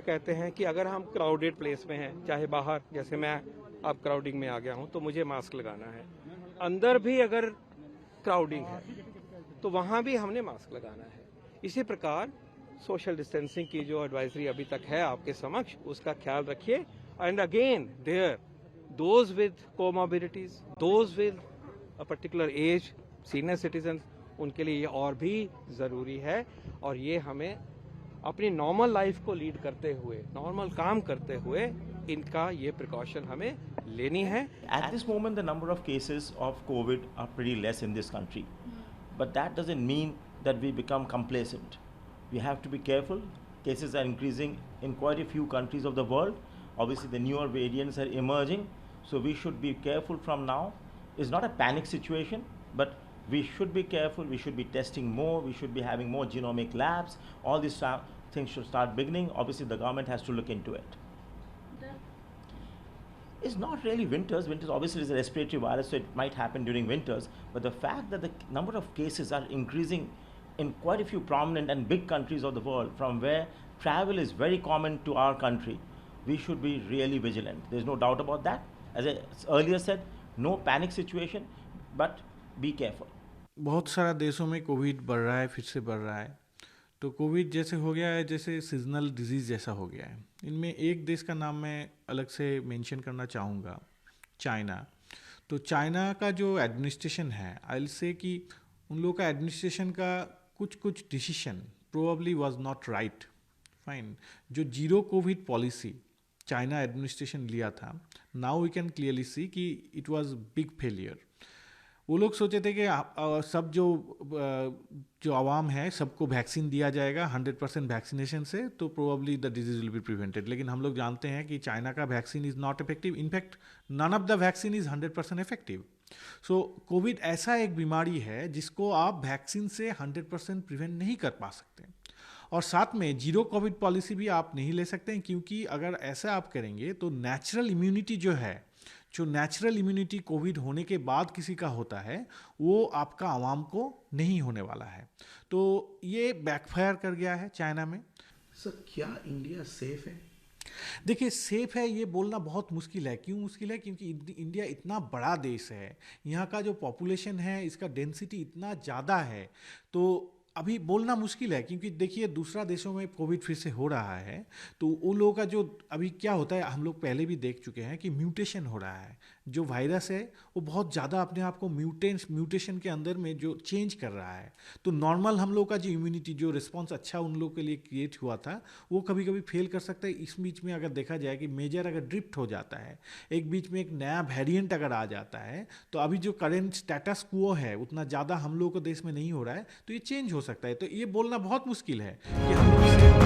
कहते हैं कि अगर हम क्राउडेड प्लेस में हैं, चाहे बाहर, जैसे मैं अब क्राउडिंग में आ गया हूं, तो मुझे मास्क लगाना है। अंदर भी अगर क्राउडिंग है तो वहां भी हमने मास्क लगाना है। इसी प्रकार सोशल डिस्टेंसिंग की जो एडवाइजरी अभी तक है आपके समक्ष, उसका ख्याल रखिए। And again there those with comorbidities, those with a particular age, senior citizen, उनके लिए ये और भी ज़रूरी है। और ये हमें अपनी नॉर्मल लाइफ को लीड करते हुए, नॉर्मल काम करते हुए इनका ये प्रिकॉशन हमें लेनी है। At this moment, the number of cases of COVID are pretty less in this country. But that doesn't mean that we become complacent. We have to be careful. Cases are increasing in quite a few countries of the world. Obviously, the newer variants are emerging. So we should be careful from now. It's not a panic situation, but we should be careful. We should be testing more. We should be having more genomic labs. All these things should start beginning. Obviously, the government has to look into it. It's not really winters. Winters obviously is a respiratory virus, so it might happen during winters. But the fact that the number of cases are increasing in quite a few prominent and big countries of the world, from where travel is very common to our country, we should be really vigilant. There's no doubt about that. As I earlier said, no panic situation, but be careful. बहुत सारा देशों में Covid बढ़ रहा है, फिर से बढ़ रहा है। तो कोविड जैसे हो गया है, जैसे सीजनल डिजीज़ जैसा हो गया है। इनमें एक देश का नाम मैं अलग से मेंशन करना चाहूँगा, चाइना। तो चाइना का जो एडमिनिस्ट्रेशन है, आई विल से कि उन लोगों का एडमिनिस्ट्रेशन का कुछ decision probably was not right. Fine, जो zero covid policy China administration लिया था, now we can clearly see कि इट वाज बिग फेलियर। वो लोग सोचे थे कि सब जो आवाम है सबको वैक्सीन दिया जाएगा 100% वैक्सीनेशन से, तो probably the disease will be prevented. लेकिन हम लोग जानते हैं कि चाइना का vaccine is not effective. In fact none of the vaccine is 100% effective. So Covid ऐसा एक बीमारी है जिसको आप वैक्सीन से 100% प्रिवेंट नहीं कर पा सकते। और साथ में जीरो कोविड पॉलिसी भी आप नहीं ले सकते हैं, क्योंकि अगर ऐसा आप करेंगे तो नेचुरल इम्यूनिटी जो है, जो नेचुरल इम्यूनिटी कोविड होने के बाद किसी का होता है, वो आपका आवाम को नहीं होने वाला है। तो ये बैकफायर कर गया है चाइना में। सर, क्या इंडिया सेफ है? देखिए, सेफ है ये बोलना बहुत मुश्किल है। क्यों मुश्किल है? क्योंकि इंडिया इतना बड़ा देश है, यहाँ का जो पॉपुलेशन है, इसका डेंसिटी इतना ज़्यादा है, तो अभी बोलना मुश्किल है। क्योंकि देखिए, दूसरा देशों में कोविड फिर से हो रहा है, तो उन लोगों का जो अभी क्या होता है, हम लोग पहले भी देख चुके हैं कि म्यूटेशन हो रहा है। जो वायरस है वो बहुत ज़्यादा अपने आप को म्यूटेशन के अंदर में जो चेंज कर रहा है। तो नॉर्मल हम लोग का जो इम्यूनिटी, जो रिस्पॉन्स अच्छा उन लोग के लिए क्रिएट हुआ था, वो कभी कभी फेल कर सकता है। इस बीच में अगर देखा जाए कि मेजर अगर ड्रिफ्ट हो जाता है, एक बीच में एक नया वेरिएंट अगर आ जाता है, तो अभी जो करेंट स्टेटस क्वो है उतना ज़्यादा हम लोग को देश में नहीं हो रहा है, तो ये चेंज हो सकता है। तो ये बोलना बहुत मुश्किल है कि हम लोग